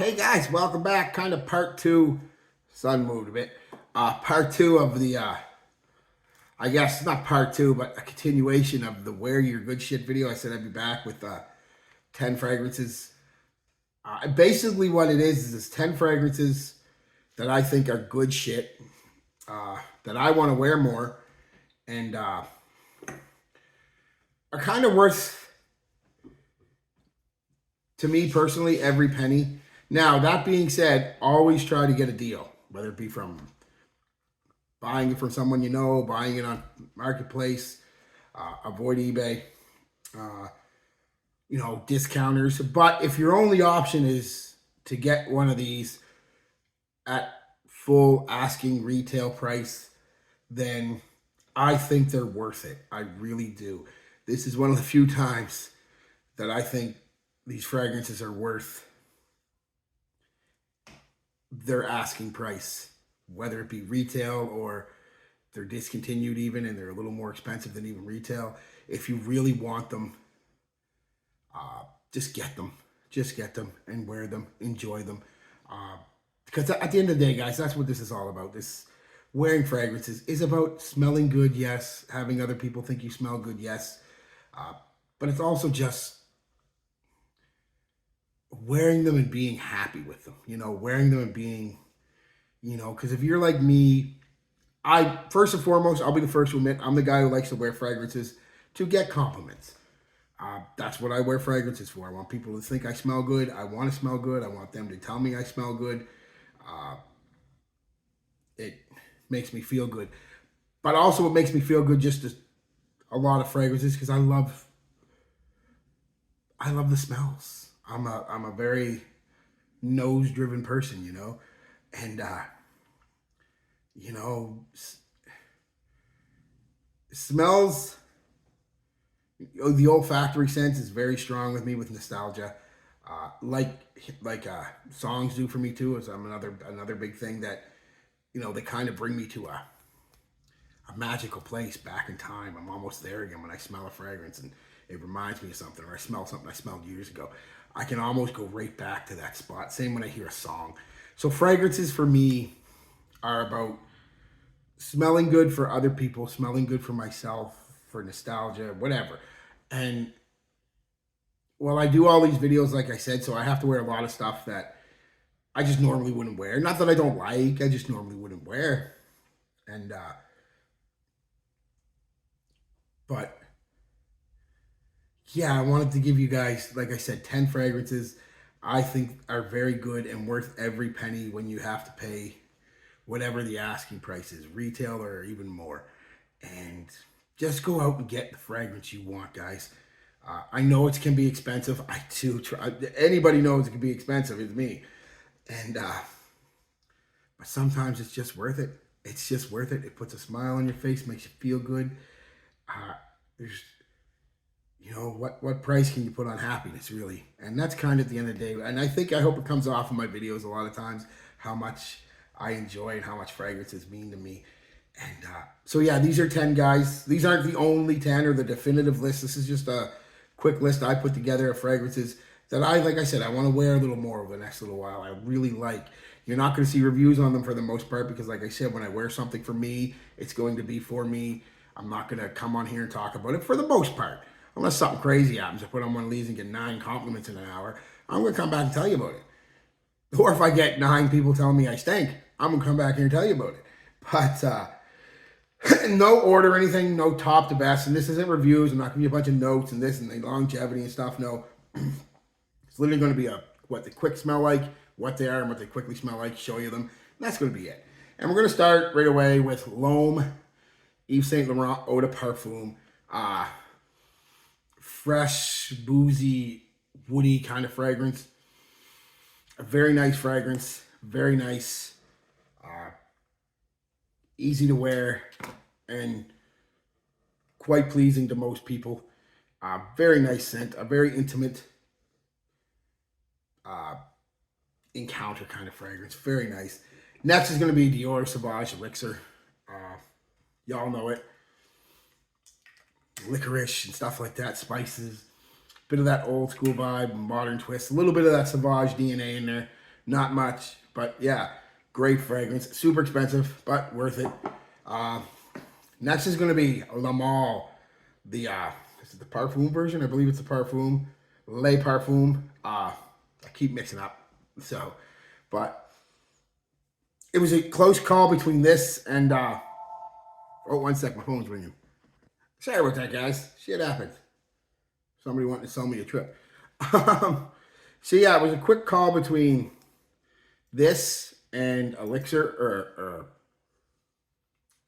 Hey guys, welcome back. Kind of part two. Sun moved a bit. Part two of the, I guess not part two, but a continuation of the Wear Your Good Shit video. I said I'd be back with 10 fragrances. Basically, what it is it's 10 fragrances that I think are good shit, that I want to wear more, and are kind of worth, to me personally, every penny. Now, that being said, always try to get a deal, whether it be from buying it from someone you know, buying it on Marketplace, avoid eBay, uh, discounters. But if your only option is to get one of these at full asking retail price, then I think they're worth it. I really do. This is one of the few times that I think these fragrances are worth their asking price, whether it be retail or they're discontinued even and they're a little more expensive than even retail. If you really want them, just get them. Just get them and wear them, enjoy them. Because at the end of the day, guys, that's what this is all about. This wearing fragrances is about smelling good, yes. Having other people think you smell good, yes. But it's also just wearing them and being happy with them. Wearing them and being, because if you're like me, first and foremost, I'll be the first to admit, I'm the guy who likes to wear fragrances to get compliments. That's what I wear fragrances for. I want people to think I smell good. I want to smell good. I want them to tell me I smell good. It makes me feel good. But also it makes me feel good just a lot of fragrances because I love the smells. I'm a very nose driven person, and smells. The olfactory sense is very strong with me with nostalgia, like songs do for me too. Is I'm another big thing that they kind of bring me to a magical place back in time. I'm almost there again when I smell a fragrance and it reminds me of something, or I smell something I smelled years ago. I can almost go right back to that spot. Same when I hear a song. So fragrances for me are about smelling good for other people, smelling good for myself, for nostalgia, whatever. And well, I do all these videos, like I said, so I have to wear a lot of stuff that I just normally wouldn't wear. Not that I don't like, I just normally wouldn't wear. And but yeah, I wanted to give you guys, like I said, 10 fragrances I think are very good and worth every penny when you have to pay whatever the asking price is, retail or even more. And just go out and get the fragrance you want, guys. I know it can be expensive. I too try. Anybody knows it can be expensive. It's me. And but sometimes it's just worth it. It's just worth it. It puts a smile on your face, makes you feel good. There's what price can you put on happiness, really? And that's kind of at the end of the day. And I hope it comes off in my videos a lot of times how much I enjoy and how much fragrances mean to me. And so yeah, these are 10 guys. These aren't the only 10 or the definitive list. This is just a quick list I put together of fragrances that like I said, I want to wear a little more over the next little while. I really like. You're not going to see reviews on them for the most part because, like I said, when I wear something for me, it's going to be for me. I'm not going to come on here and talk about it for the most part. Unless something crazy happens, I put on one of these and get 9 compliments in an hour, I'm going to come back and tell you about it. Or if I get 9 people telling me I stink, I'm going to come back here and tell you about it. But no order or anything, no top to best. And this isn't reviews. I'm not giving you a bunch of notes and this and the longevity and stuff. No. It's literally going to be what they quick smell like, what they are, and what they quickly smell like, show you them. And that's going to be it. And we're going to start right away with L'Homme Yves Saint Laurent Eau de Parfum. Fresh, boozy, woody kind of fragrance. A very nice fragrance. Very nice. Easy to wear and quite pleasing to most people. Very nice scent. A very intimate encounter kind of fragrance. Very nice. Next is going to be Dior Sauvage Elixir. Y'all know it. Licorice and stuff like that, spices, bit of that old school vibe, modern twist, a little bit of that Sauvage DNA in there. Not much, but yeah, great fragrance. Super expensive, but worth it. Uh, Next is going to be Le Male, the this is the Parfum version. I believe it's the Parfum, Le Parfum. I keep mixing up, so, but it was a close call between this and oh, one sec, my phone's ringing. Sorry about that, guys. Shit happens. Somebody wanted to sell me a trip. So yeah, it was a quick call between this and Elixir,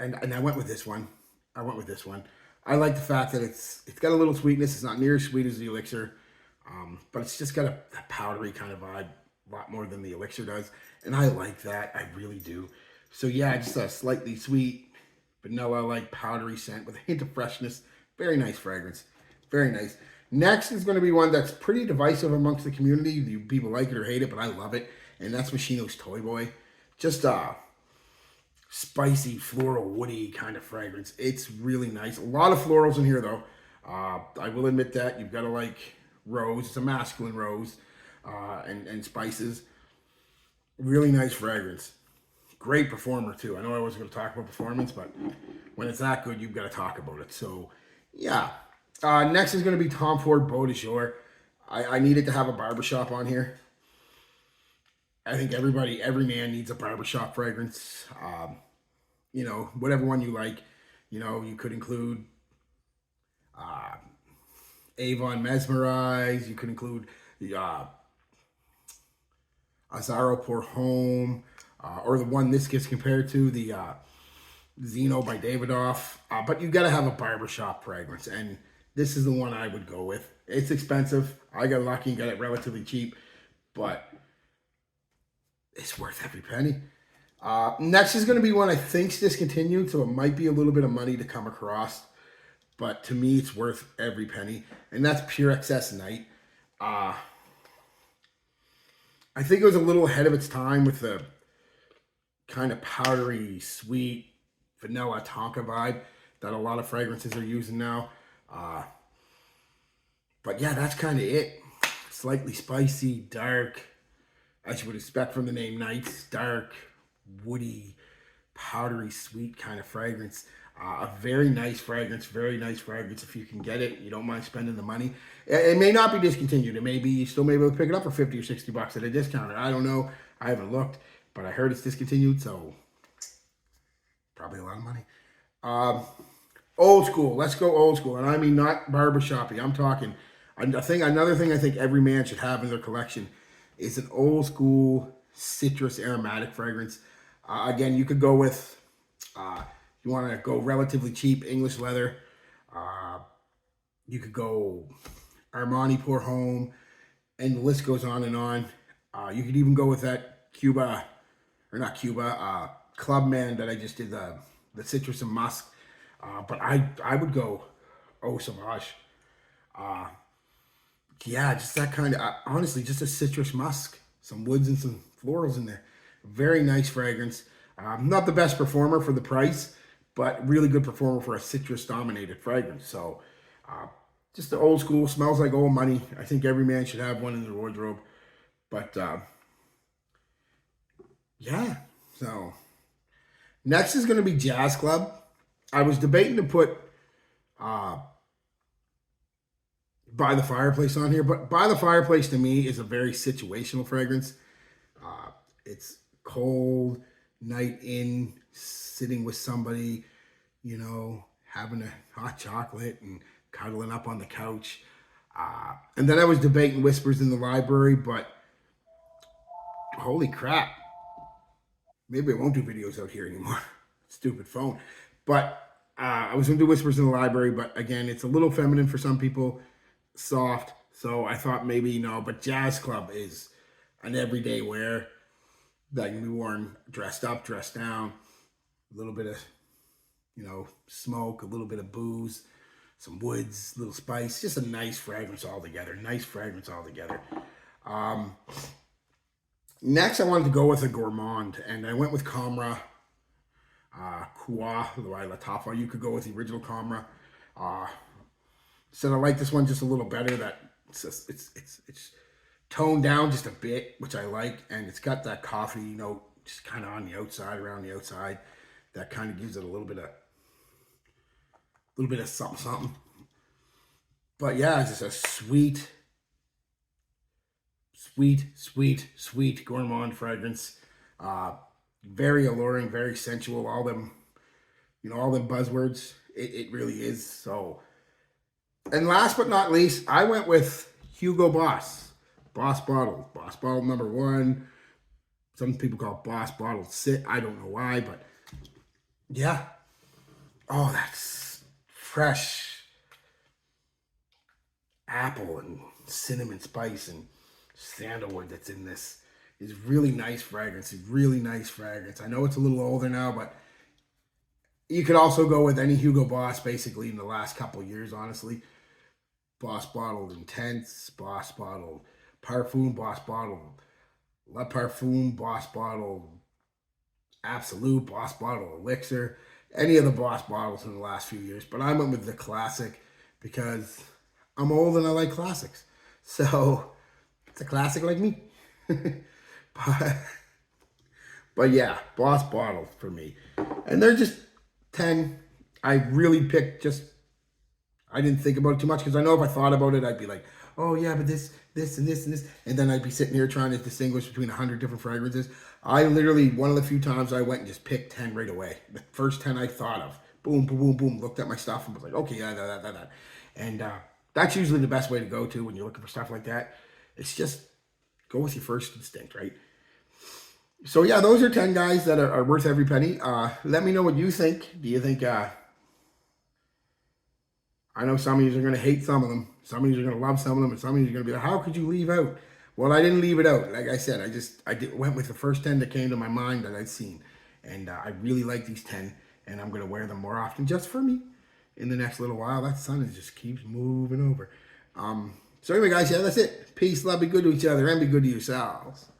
and I went with this one. I went with this one. I like the fact that it's got a little sweetness. It's not near as sweet as the Elixir, but it's just got a powdery kind of vibe, a lot more than the Elixir does, and I like that. I really do. So yeah, just a slightly sweet vanilla like powdery scent with a hint of freshness. Very nice fragrance. Very nice. Next is going to be one that's pretty divisive amongst the community. People like it or hate it, but I love it, and that's Moschino's Toy Boy. Just spicy, floral, woody kind of fragrance. It's really nice. A lot of florals in here, though. I will admit that. You've got to like rose. It's a masculine rose, and spices. Really nice fragrance. Great performer, too. I know I wasn't going to talk about performance, but when it's that good, you've got to talk about it. So, yeah. Next is going to be Tom Ford Beau de Jour. I needed to have a barbershop on here. I think every man needs a barbershop fragrance. You know, whatever one you like. You know, you could include uh, Avon Mesmerize. You could include the Azzaro Pour Homme, or the one this gets compared to, the Zeno by Davidoff. But you got to have a barbershop fragrance, and this is the one I would go with. It's expensive. I got lucky and got it relatively cheap, but it's worth every penny. Next is going to be one I think's discontinued, so it might be a little bit of money to come across, but to me, it's worth every penny, and that's Pure XS Night. I think it was a little ahead of its time with the kind of powdery, sweet, vanilla Tonka vibe that a lot of fragrances are using now. But yeah, that's kind of it. Slightly spicy, dark, as you would expect from the name Nights. Dark, woody, powdery, sweet kind of fragrance. A very nice fragrance, very nice fragrance. If you can get it, you don't mind spending the money. It may not be discontinued. It may be, you still may be able to pick it up for 50 or 60 bucks at a discounter. I don't know. I haven't looked, but I heard it's discontinued, so probably a lot of money. Old school. Let's go old school. And I mean not barbershoppy. I'm talking, another thing I think every man should have in their collection is an old school citrus aromatic fragrance. Again, you could go with, you want to go relatively cheap, English leather. You could go Armani Pour Homme, and the list goes on and on. You could even go with that Cuba, or not Cuba, Clubman that I just did, the citrus and musk. But I would go Eau Sauvage. Yeah, just that kind of, honestly, just a citrus musk, some woods and some florals in there. Very nice fragrance. Not the best performer for the price, but really good performer for a citrus dominated fragrance. So just the old school, smells like old money. I think every man should have one in their wardrobe. But yeah, so next is going to be Jazz Club. I was debating to put By the Fireplace on here, but By the Fireplace to me is a very situational fragrance. It's cold, night in, sitting with somebody, you know, having a hot chocolate and cuddling up on the couch. And then I was debating Whispers in the Library, but holy crap. Maybe I won't do videos out here anymore. Stupid phone. But I was going to do Whispers in the Library, but again, it's a little feminine for some people, soft. So I thought maybe no, but Jazz Club is an everyday wear that can be worn dressed up, dressed down, a little bit of, you know, smoke, a little bit of booze, some woods, little spice, just a nice fragrance altogether. Nice fragrance altogether. Next, I wanted to go with a gourmand, and I went with Camera Kua by Lattafa. You could go with the original Camera. Said I like this one just a little better. That it's toned down just a bit, which I like, and it's got that coffee note just kind of on the outside, around the outside, that kind of gives it a little bit of something, something. But yeah, it's just a sweet, sweet, sweet, sweet gourmand fragrance. Very alluring, very sensual. All them, all them buzzwords. It really is. So, and last but not least, I went with Hugo Boss. Boss Bottle. Boss Bottle number 1. Some people call it Boss Bottle Sit. I don't know why, but yeah. Oh, that's fresh apple and cinnamon spice and sandalwood that's in this. Is really nice fragrance. It's really nice fragrance. I know it's a little older now, but you could also go with any Hugo Boss basically in the last couple of years, honestly. Boss Bottle Intense, Boss Bottle Parfum, Boss Bottle Le Parfum, Boss Bottle Absolute, Boss Bottle Elixir, any of the Boss bottles in the last few years. But I went with the classic because I'm old and I like classics. So it's a classic like me. but, but yeah, Boss Bottle for me. And they're just 10. I really picked I didn't think about it too much because I know if I thought about it, I'd be like, oh yeah, but this, and this, and this. And then I'd be sitting here trying to distinguish between 100 different fragrances. I literally, one of the few times I went and just picked 10 right away. The first 10 I thought of. Boom, boom, boom, boom. Looked at my stuff and was like, okay, yeah, that. And that's usually the best way to go to when you're looking for stuff like that. It's just go with your first instinct, right? So yeah, those are 10 guys that are worth every penny. Let me know what you think. Do you think... I know some of you are going to hate some of them. Some of you are going to love some of them. And some of you are going to be like, how could you leave out? Well, I didn't leave it out. Like I said, went with the first 10 that came to my mind that I'd seen. And I really like these 10. And I'm going to wear them more often just for me in the next little while. That sun just keeps moving over. So anyway, guys, yeah, that's it. Peace, love, be good to each other, and be good to yourselves.